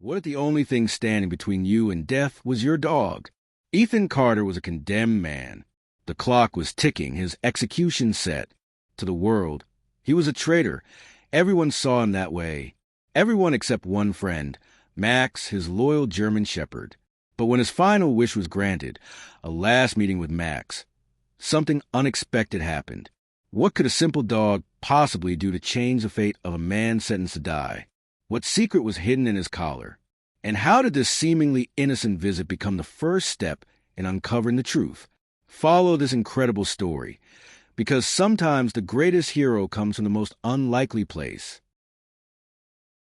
What if the only thing standing between you and death was your dog? Ethan Carter was a condemned man. The clock was ticking, his execution set. To the world, he was a traitor. Everyone saw him that way. Everyone except one friend, Max, his loyal German shepherd. But when his final wish was granted, a last meeting with Max, something unexpected happened. What could a simple dog possibly do to change the fate of a man sentenced to die? What secret was hidden in his collar? And how did this seemingly innocent visit become the first step in uncovering the truth? Follow this incredible story, because sometimes the greatest hero comes from the most unlikely place.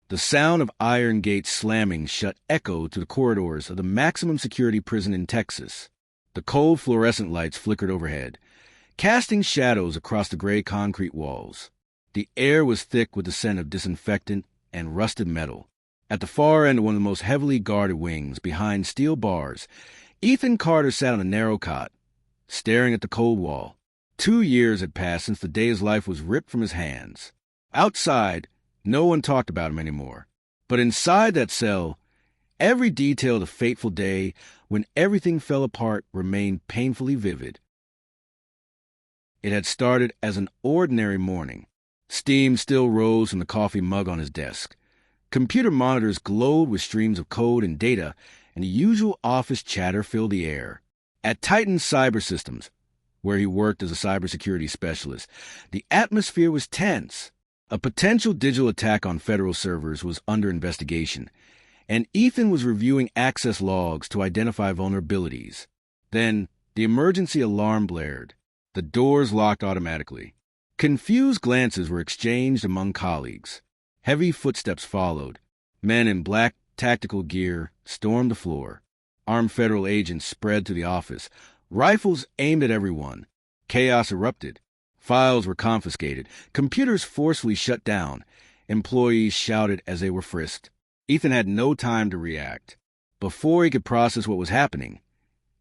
The sound of iron gates slamming shut echoed through the corridors of the maximum security prison in Texas. The cold fluorescent lights flickered overhead, casting shadows across the gray concrete walls. The air was thick with the scent of disinfectant and rusted metal. At the far end of one of the most heavily guarded wings, behind steel bars, Ethan Carter sat on a narrow cot, staring at the cold wall. 2 years had passed since the day his life was ripped from his hands. Outside, no one talked about him anymore. But inside that cell, every detail of the fateful day when everything fell apart remained painfully vivid. It had started as an ordinary morning. Steam still rose from the coffee mug on his desk. Computer monitors glowed with streams of code and data, and the usual office chatter filled the air. At Titan Cyber Systems, where he worked as a cybersecurity specialist, the atmosphere was tense. A potential digital attack on federal servers was under investigation, and Ethan was reviewing access logs to identify vulnerabilities. Then, the emergency alarm blared. The doors locked automatically. Confused glances were exchanged among colleagues. Heavy footsteps followed. Men in black tactical gear stormed the floor. Armed federal agents spread through the office. Rifles aimed at everyone. Chaos erupted. Files were confiscated. Computers forcefully shut down. Employees shouted as they were frisked. Ethan had no time to react. Before he could process what was happening,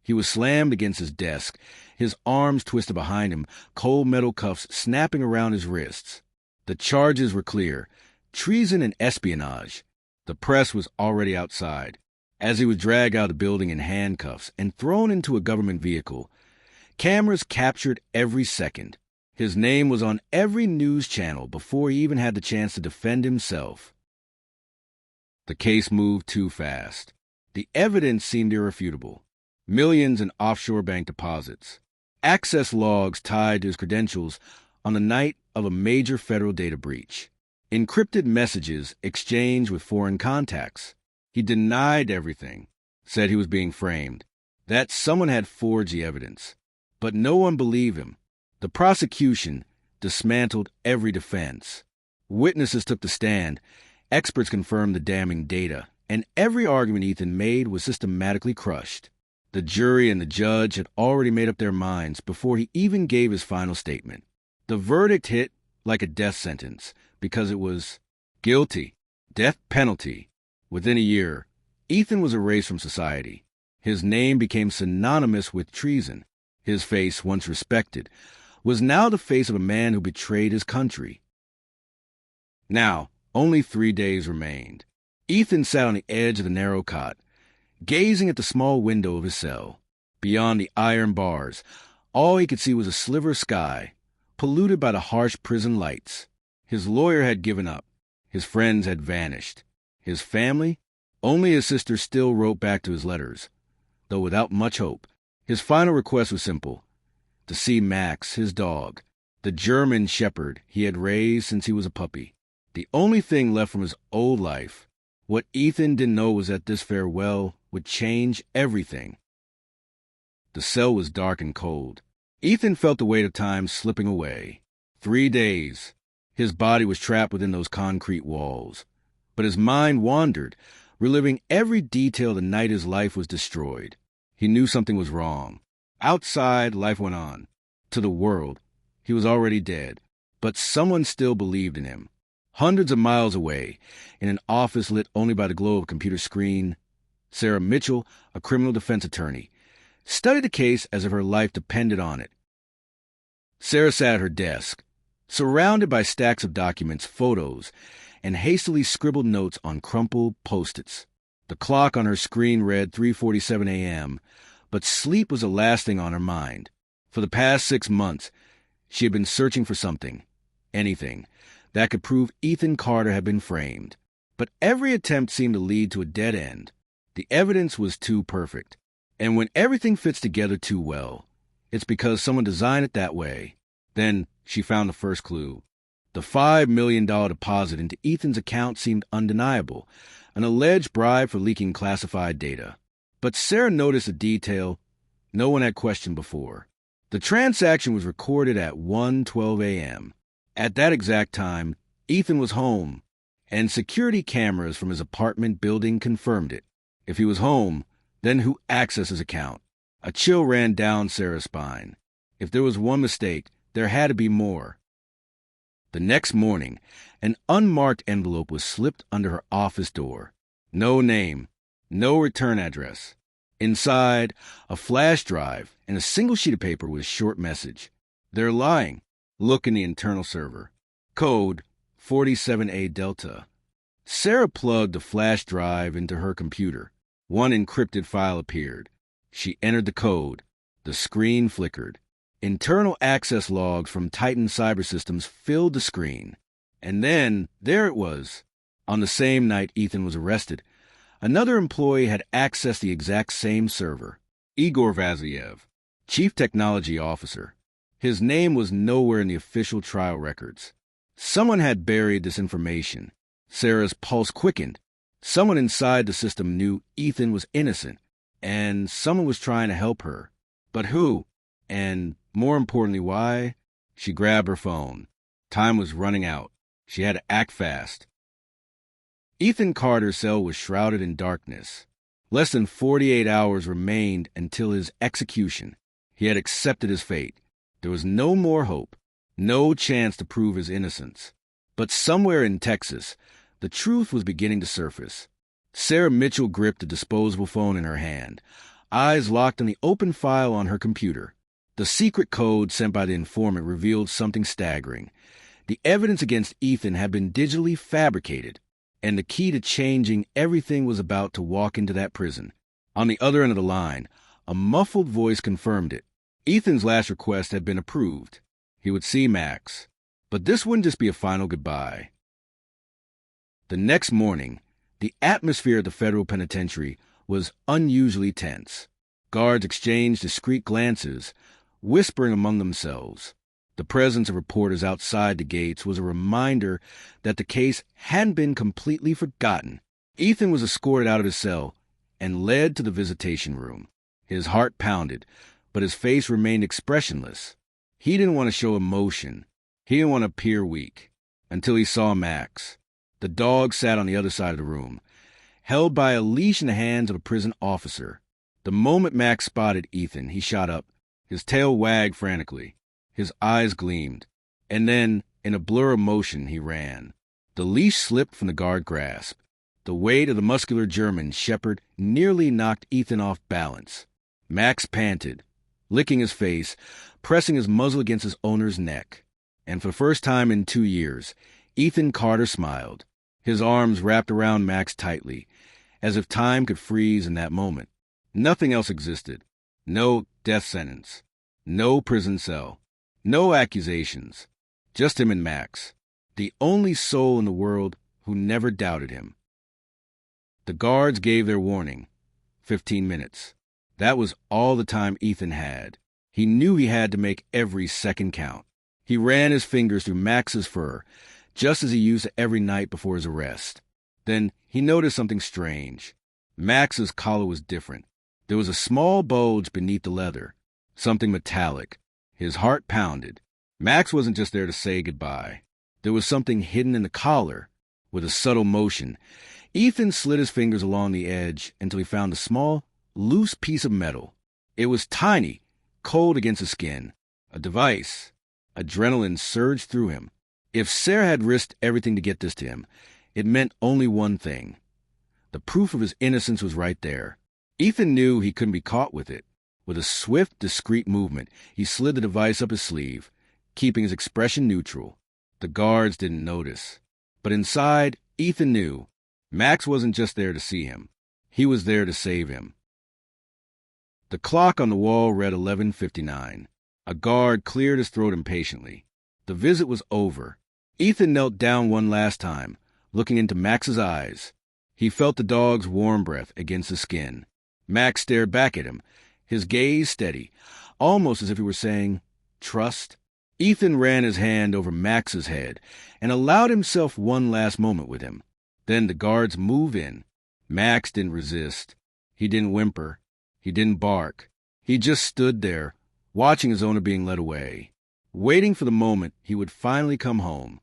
he was slammed against his desk, his arms twisted behind him, cold metal cuffs snapping around his wrists. The charges were clear: treason and espionage. The press was already outside. As he was dragged out of the building in handcuffs and thrown into a government vehicle, cameras captured every second. His name was on every news channel before he even had the chance to defend himself. The case moved too fast. The evidence seemed irrefutable. Millions in offshore bank deposits. Access logs tied to his credentials on the night of a major federal data breach. Encrypted messages exchanged with foreign contacts. He denied everything, said he was being framed, that someone had forged the evidence. But no one believed him. The prosecution dismantled every defense. Witnesses took the stand. Experts confirmed the damning data, and every argument Ethan made was systematically crushed. The jury and the judge had already made up their minds before he even gave his final statement. The verdict hit like a death sentence because it was guilty, death penalty. Within a year, Ethan was erased from society. His name became synonymous with treason. His face, once respected, was now the face of a man who betrayed his country. Now, only 3 days remained. Ethan sat on the edge of the narrow cot, gazing at the small window of his cell. Beyond the iron bars, all he could see was a sliver of sky, polluted by the harsh prison lights. His lawyer had given up. His friends had vanished. His family? Only his sister still wrote back to his letters, though without much hope. His final request was simple: to see Max, his dog, the German shepherd he had raised since he was a puppy. The only thing left from his old life. What Ethan didn't know was that this farewell would change everything. The cell was dark and cold. Ethan felt the weight of time slipping away. 3 days. His body was trapped within those concrete walls. But his mind wandered, reliving every detail the night his life was destroyed. He knew something was wrong. Outside, life went on. To the world, he was already dead. But someone still believed in him. Hundreds of miles away, in an office lit only by the glow of a computer screen, Sarah Mitchell, a criminal defense attorney, studied the case as if her life depended on it. Sarah sat at her desk, surrounded by stacks of documents, photos, and hastily scribbled notes on crumpled Post-its. The clock on her screen read 3:47 a.m., but sleep was the last thing on her mind. For the past 6 months, she had been searching for something, anything, that could prove Ethan Carter had been framed. But every attempt seemed to lead to a dead end. The evidence was too perfect. And when everything fits together too well, it's because someone designed it that way. Then she found the first clue. The $5 million deposit into Ethan's account seemed undeniable, an alleged bribe for leaking classified data. But Sarah noticed a detail no one had questioned before. The transaction was recorded at 1:12 a.m. At that exact time, Ethan was home, and security cameras from his apartment building confirmed it. If he was home, then who accessed his account? A chill ran down Sarah's spine. If there was one mistake, there had to be more. The next morning, an unmarked envelope was slipped under her office door. No name, no return address. Inside, a flash drive and a single sheet of paper with a short message. They're lying. Look in the internal server. Code 47A Delta. Sarah plugged the flash drive into her computer. One encrypted file appeared. She entered the code. The screen flickered. Internal access logs from Titan Cyber Systems filled the screen. And then, there it was. On the same night Ethan was arrested, another employee had accessed the exact same server. Igor Vaziev, Chief Technology Officer. His name was nowhere in the official trial records. Someone had buried this information. Sarah's pulse quickened. Someone inside the system knew Ethan was innocent, and someone was trying to help her. But who? And more importantly, why? She grabbed her phone. Time was running out. She had to act fast. Ethan Carter's cell was shrouded in darkness. Less than 48 hours remained until his execution. He had accepted his fate. There was no more hope, no chance to prove his innocence. But somewhere in Texas, the truth was beginning to surface. Sarah Mitchell gripped the disposable phone in her hand, eyes locked on the open file on her computer. The secret code sent by the informant revealed something staggering. The evidence against Ethan had been digitally fabricated, and the key to changing everything was about to walk into that prison. On the other end of the line, a muffled voice confirmed it. Ethan's last request had been approved. He would see Max. But this wouldn't just be a final goodbye. The next morning, the atmosphere at the federal penitentiary was unusually tense. Guards exchanged discreet glances, whispering among themselves. The presence of reporters outside the gates was a reminder that the case hadn't been completely forgotten. Ethan was escorted out of his cell and led to the visitation room. His heart pounded, but his face remained expressionless. He didn't want to show emotion. He didn't want to appear weak. Until he saw Max. The dog sat on the other side of the room, held by a leash in the hands of a prison officer. The moment Max spotted Ethan, he shot up. His tail wagged frantically. His eyes gleamed. And then, in a blur of motion, he ran. The leash slipped from the guard grasp. The weight of the muscular German shepherd nearly knocked Ethan off balance. Max panted, licking his face, pressing his muzzle against his owner's neck. And for the first time in 2 years, Ethan Carter smiled. His arms wrapped around Max tightly, as if time could freeze in that moment. Nothing else existed. No death sentence. No prison cell. No accusations. Just him and Max, the only soul in the world who never doubted him. The guards gave their warning. 15 minutes. That was all the time Ethan had. He knew he had to make every second count. He ran his fingers through Max's fur, just as he used it every night before his arrest. Then he noticed something strange. Max's collar was different. There was a small bulge beneath the leather, something metallic. His heart pounded. Max wasn't just there to say goodbye. There was something hidden in the collar. With a subtle motion, Ethan slid his fingers along the edge until he found a small, loose piece of metal. It was tiny, cold against the skin. A device. Adrenaline surged through him. If Sarah had risked everything to get this to him, it meant only one thing. The proof of his innocence was right there. Ethan knew he couldn't be caught with it. With a swift, discreet movement, he slid the device up his sleeve, keeping his expression neutral. The guards didn't notice. But inside, Ethan knew. Max wasn't just there to see him. He was there to save him. The clock on the wall read 11:59. A guard cleared his throat impatiently. The visit was over. Ethan knelt down one last time, looking into Max's eyes. He felt the dog's warm breath against his skin. Max stared back at him, his gaze steady, almost as if he were saying, "Trust." Ethan ran his hand over Max's head and allowed himself one last moment with him. Then the guards moved in. Max didn't resist. He didn't whimper. He didn't bark. He just stood there, watching his owner being led away, waiting for the moment he would finally come home.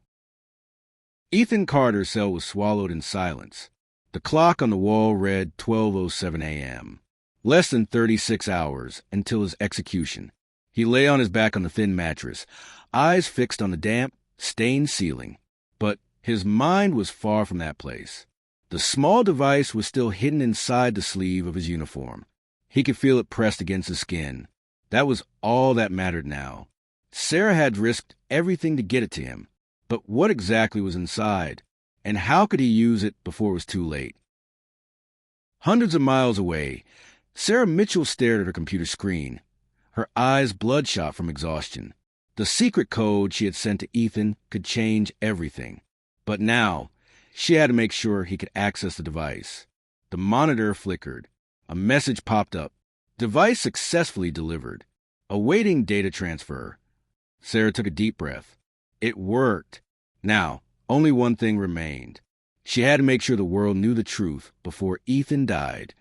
Ethan Carter's cell was swallowed in silence. The clock on the wall read 12:07 a.m. Less than 36 hours until his execution. He lay on his back on the thin mattress, eyes fixed on the damp, stained ceiling. But his mind was far from that place. The small device was still hidden inside the sleeve of his uniform. He could feel it pressed against his skin. That was all that mattered now. Sarah had risked everything to get it to him. But what exactly was inside? And how could he use it before it was too late? Hundreds of miles away, Sarah Mitchell stared at her computer screen, her eyes bloodshot from exhaustion. The secret code she had sent to Ethan could change everything. But now, she had to make sure he could access the device. The monitor flickered. A message popped up. Device successfully delivered. Awaiting data transfer. Sarah took a deep breath. It worked. Now, only one thing remained. She had to make sure the world knew the truth before Ethan died.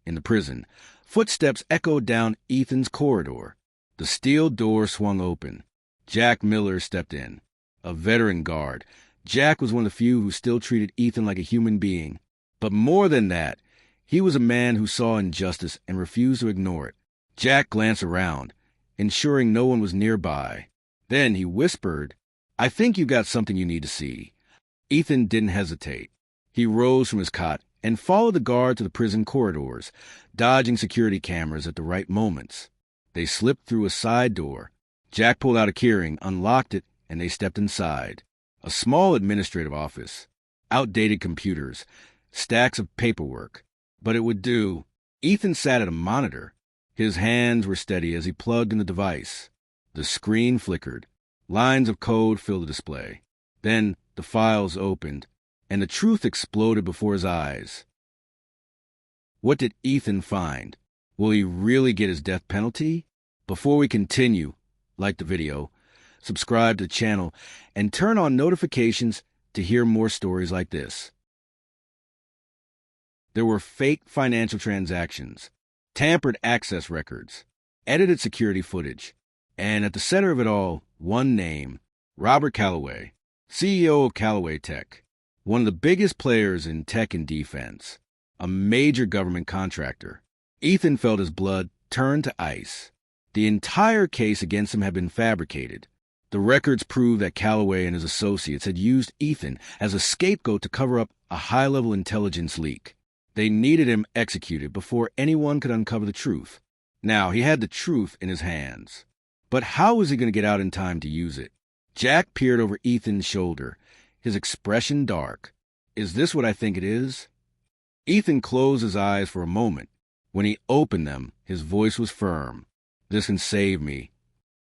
In the prison, footsteps echoed down Ethan's corridor. The steel door swung open. Jack Miller stepped in. A veteran guard, Jack was one of the few who still treated Ethan like a human being. But more than that, he was a man who saw injustice and refused to ignore it. Jack glanced around, ensuring no one was nearby. Then he whispered, "I think you got something you need to see." Ethan didn't hesitate. He rose from his cot and followed the guard to the prison corridors, dodging security cameras at the right moments. They slipped through a side door. Jack pulled out a keyring, unlocked it, and they stepped inside. A small administrative office. Outdated computers. Stacks of paperwork. But it would do. Ethan sat at a monitor. His hands were steady as he plugged in the device. The screen flickered. Lines of code filled the display. Then the files opened, and the truth exploded before his eyes. What did Ethan find? Will he really get his death penalty? Before we continue, like the video, subscribe to the channel, and turn on notifications to hear more stories like this. There were fake financial transactions, tampered access records, edited security footage, and at the center of it all, one name, Robert Calloway, CEO of Callaway Tech, one of the biggest players in tech and defense, a major government contractor. Ethan felt his blood turn to ice. The entire case against him had been fabricated. The records proved that Calloway and his associates had used Ethan as a scapegoat to cover up a high-level intelligence leak. They needed him executed before anyone could uncover the truth. Now, he had the truth in his hands. But how was he going to get out in time to use it? Jack peered over Ethan's shoulder, his expression dark. Is this what I think it is? Ethan closed his eyes for a moment. When he opened them, his voice was firm. This can save me.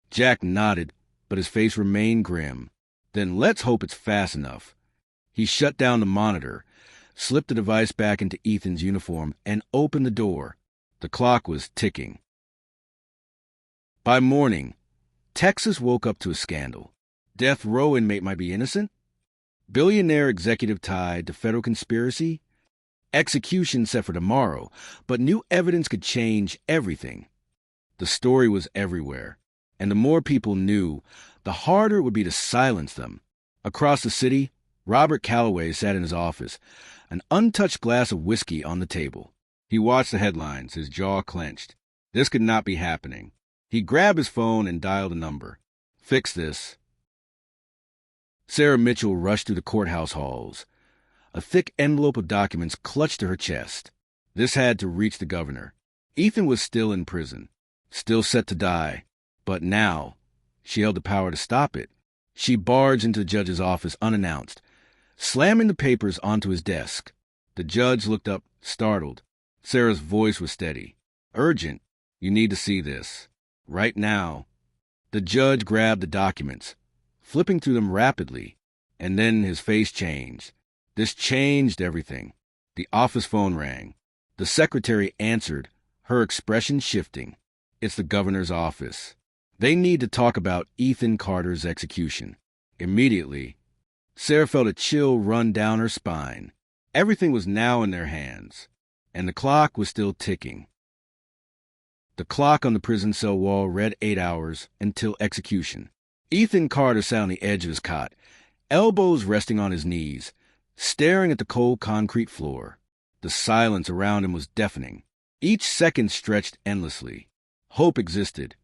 Jack nodded, but his face remained grim. Then let's hope it's fast enough. He shut down the monitor, slipped the device back into Ethan's uniform, and opened the door. The clock was ticking. By morning, Texas woke up to a scandal. Death row inmate might be innocent? Billionaire executive tied to federal conspiracy? Execution set for tomorrow, but new evidence could change everything. The story was everywhere, and the more people knew, the harder it would be to silence them. Across the city, Robert Calloway sat in his office, an untouched glass of whiskey on the table. He watched the headlines, his jaw clenched. This could not be happening. He grabbed his phone and dialed a number. Fix this. Sarah Mitchell rushed through the courthouse halls. A thick envelope of documents clutched to her chest. This had to reach the governor. Ethan was still in prison, still set to die. But now, she held the power to stop it. She barged into the judge's office unannounced, slamming the papers onto his desk. The judge looked up, startled. Sarah's voice was steady. Urgent. You need to see this. Right now. The judge grabbed the documents, flipping through them rapidly, and then his face changed. This changed everything. The office phone rang. The secretary answered, her expression shifting. It's the governor's office. They need to talk about Ethan Carter's execution. Immediately, Sarah felt a chill run down her spine. Everything was now in their hands, and the clock was still ticking. The clock on the prison cell wall read 8 hours until execution. Ethan Carter sat on the edge of his cot, elbows resting on his knees, staring at the cold concrete floor. The silence around him was deafening. Each second stretched endlessly. Hope existed.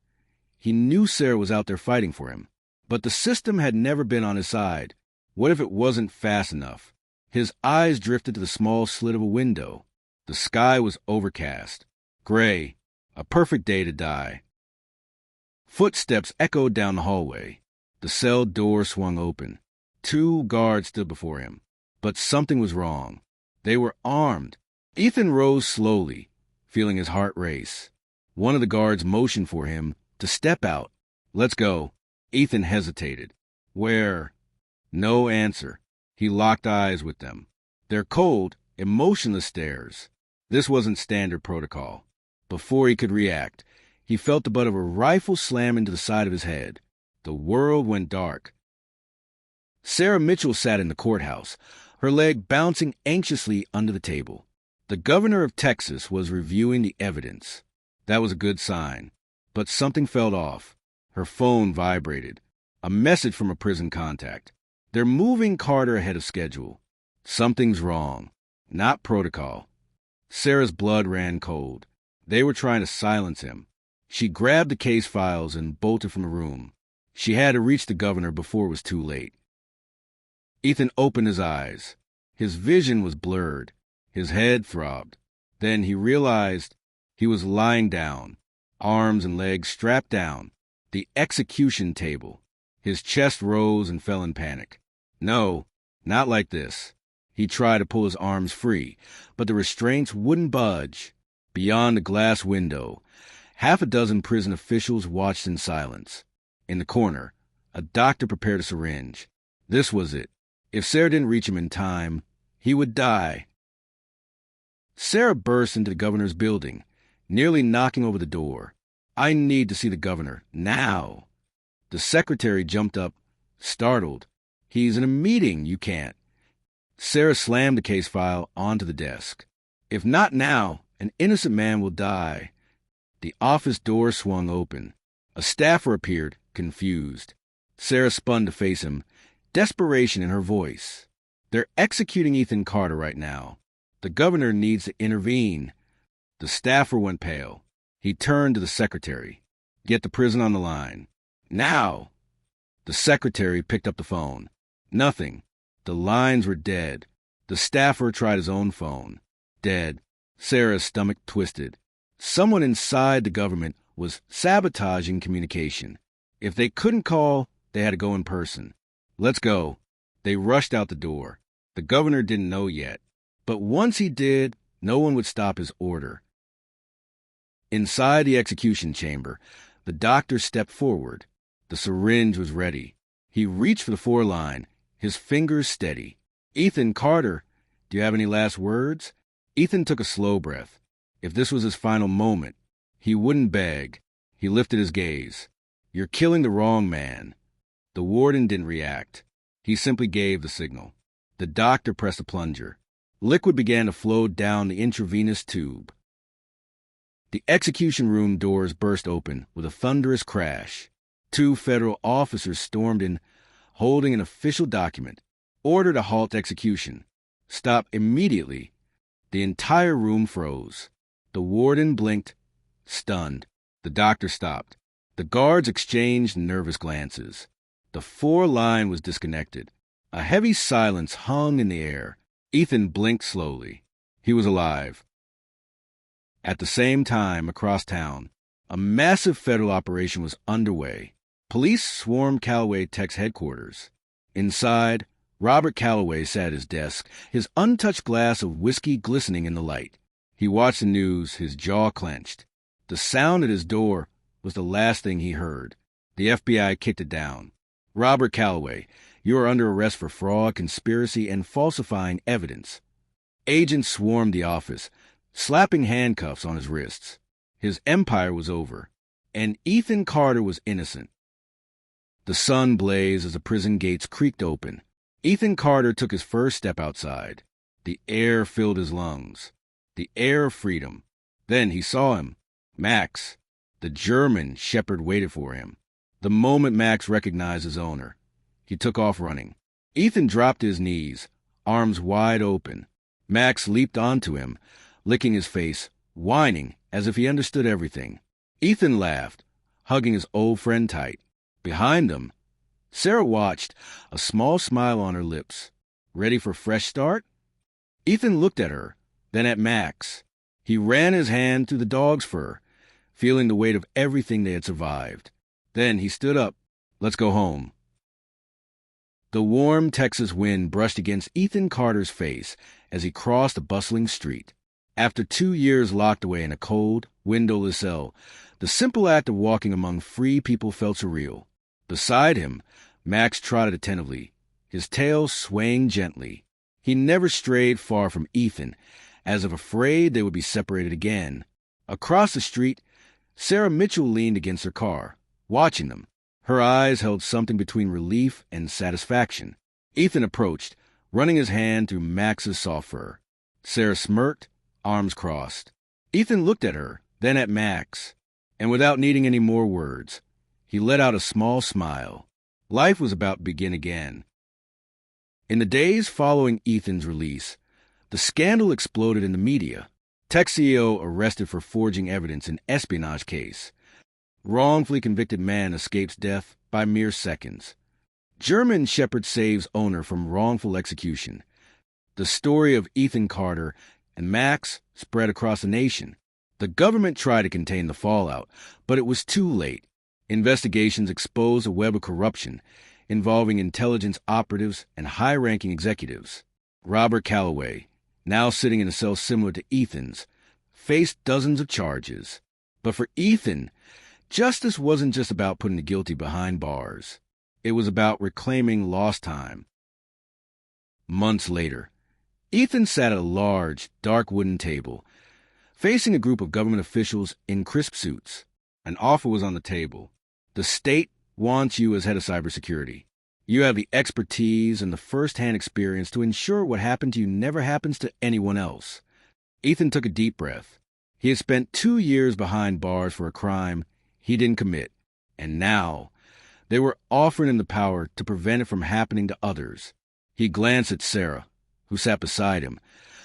He knew Sarah was out there fighting for him, but the system had never been on his side. What if it wasn't fast enough? His eyes drifted to the small slit of a window. The sky was overcast, gray, a perfect day to die. Footsteps echoed down the hallway. The cell door swung open. 2 guards stood before him, but something was wrong. They were armed. Ethan rose slowly, feeling his heart race. One of the guards motioned for him to step out. Let's go. Ethan hesitated. Where? No answer. He locked eyes with them. Their cold, emotionless stares. This wasn't standard protocol. Before he could react, he felt the butt of a rifle slam into the side of his head. The world went dark. Sarah Mitchell sat in the courthouse, her leg bouncing anxiously under the table. The governor of Texas was reviewing the evidence. That was a good sign. But something felt off. Her phone vibrated. A message from a prison contact. They're moving Carter ahead of schedule. Something's wrong. Not protocol. Sarah's blood ran cold. They were trying to silence him. She grabbed the case files and bolted from the room. She had to reach the governor before it was too late. Ethan opened his eyes. His vision was blurred. His head throbbed. Then he realized he was lying down, arms and legs strapped down, the execution table. His chest rose and fell in panic. No, not like this. He tried to pull his arms free, but the restraints wouldn't budge. Beyond the glass window, 6 prison officials watched in silence. In the corner, a doctor prepared a syringe. This was it. If Sarah didn't reach him in time, he would die. Sarah burst into the governor's building, nearly knocking over the door. I need to see the governor, now. The secretary jumped up, startled. He's in a meeting, you can't. Sarah slammed the case file onto the desk. If not now, an innocent man will die. The office door swung open. A staffer appeared, confused. Sarah spun to face him, desperation in her voice. They're executing Ethan Carter right now. The governor needs to intervene. The staffer went pale. He turned to the secretary. Get the prison on the line. Now! The secretary picked up the phone. Nothing. The lines were dead. The staffer tried his own phone. Dead. Sarah's stomach twisted. Someone inside the government was sabotaging communication. If they couldn't call, they had to go in person. Let's go. They rushed out the door. The governor didn't know yet. But once he did, no one would stop his order. Inside the execution chamber, the doctor stepped forward. The syringe was ready. He reached for the 4-line, his fingers steady. Ethan Carter, do you have any last words? Ethan took a slow breath. If this was his final moment, he wouldn't beg. He lifted his gaze. You're killing the wrong man. The warden didn't react. He simply gave the signal. The doctor pressed a plunger. Liquid began to flow down the intravenous tube. The execution room doors burst open with a thunderous crash. 2 federal officers stormed in, holding an official document. Order to halt execution. Stop immediately. The entire room froze. The warden blinked, stunned. The doctor stopped. The guards exchanged nervous glances. The 4-line was disconnected. A heavy silence hung in the air. Ethan blinked slowly. He was alive. At the same time, across town, a massive federal operation was underway. Police swarmed Callaway Tech's headquarters. Inside, Robert Calloway sat at his desk, his untouched glass of whiskey glistening in the light. He watched the news, his jaw clenched. The sound at his door was the last thing he heard. The FBI kicked it down. Robert Calloway, you are under arrest for fraud, conspiracy, and falsifying evidence. Agents swarmed the office, slapping handcuffs on his wrists. His empire was over, and Ethan Carter was innocent. The sun blazed as the prison gates creaked open. Ethan Carter took his first step outside. The air filled his lungs. The air of freedom. Then he saw him. Max. The German shepherd waited for him. The moment Max recognized his owner, he took off running. Ethan dropped to his knees, arms wide open. Max leaped onto him, licking his face, whining as if he understood everything. Ethan laughed, hugging his old friend tight. Behind them, Sarah watched, a small smile on her lips. Ready for a fresh start? Ethan looked at her, then at Max. He ran his hand through the dog's fur, feeling the weight of everything they had survived. Then he stood up. Let's go home. The warm Texas wind brushed against Ethan Carter's face as he crossed a bustling street. After 2 years locked away in a cold, windowless cell, the simple act of walking among free people felt surreal. Beside him, Max trotted attentively, his tail swaying gently. He never strayed far from Ethan, as if afraid they would be separated again. Across the street, Sarah Mitchell leaned against her car, watching them. Her eyes held something between relief and satisfaction. Ethan approached, running his hand through Max's soft fur. Sarah smirked, arms crossed. Ethan looked at her, then at Max, and without needing any more words, he let out a small smile. Life was about to begin again. In the days following Ethan's release, the scandal exploded in the media. Tech CEO arrested for forging evidence in espionage case. Wrongfully convicted man escapes death by mere seconds. German shepherd saves owner from wrongful execution. The story of Ethan Carter and Max spread across the nation. The government tried to contain the fallout, but it was too late. Investigations exposed a web of corruption involving intelligence operatives and high-ranking executives. Robert Calloway, now sitting in a cell similar to Ethan's, faced dozens of charges. But for Ethan, justice wasn't just about putting the guilty behind bars. It was about reclaiming lost time. Months later, Ethan sat at a large, dark wooden table, facing a group of government officials in crisp suits. An offer was on the table. The state wants you as head of cybersecurity. You have the expertise and the first-hand experience to ensure what happened to you never happens to anyone else. Ethan took a deep breath. He had spent 2 years behind bars for a crime he didn't commit, and now they were offering him the power to prevent it from happening to others. He glanced at Sarah, who sat beside him,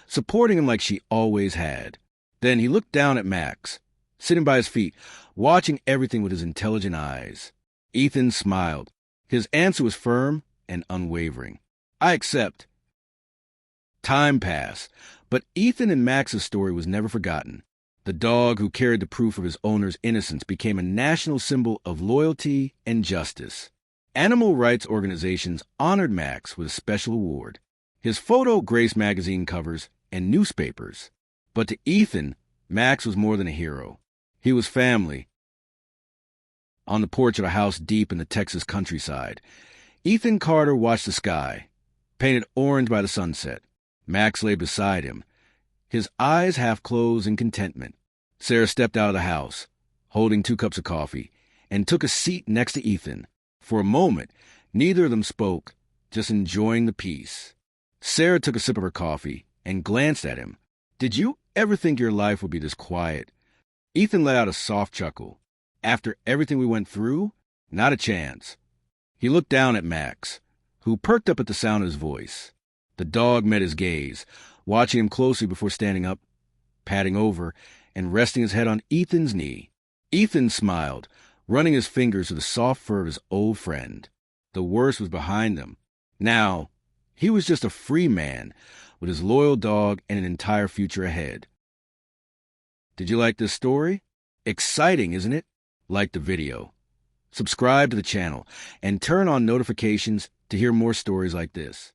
supporting him like she always had. Then he looked down at Max, sitting by his feet, watching everything with his intelligent eyes. Ethan smiled. His answer was firm and unwavering. I accept. Time passed, but Ethan and Max's story was never forgotten. The dog who carried the proof of his owner's innocence became a national symbol of loyalty and justice. Animal rights organizations honored Max with a special award. His photo graced magazine covers and newspapers. But to Ethan, Max was more than a hero. He was family. On the porch of a house deep in the Texas countryside, Ethan Carter watched the sky, painted orange by the sunset. Max lay beside him, his eyes half closed in contentment. Sarah stepped out of the house, holding 2 cups of coffee, and took a seat next to Ethan. For a moment, neither of them spoke, just enjoying the peace. Sarah took a sip of her coffee and glanced at him. Did you ever think your life would be this quiet? Ethan let out a soft chuckle. After everything we went through? Not a chance. He looked down at Max, who perked up at the sound of his voice. The dog met his gaze, watching him closely before standing up, patting over, and resting his head on Ethan's knee. Ethan smiled, running his fingers through the soft fur of his old friend. The worst was behind them. Now, he was just a free man, with his loyal dog and an entire future ahead. Did you like this story? Exciting, isn't it? Like the video. Subscribe to the channel and turn on notifications to hear more stories like this.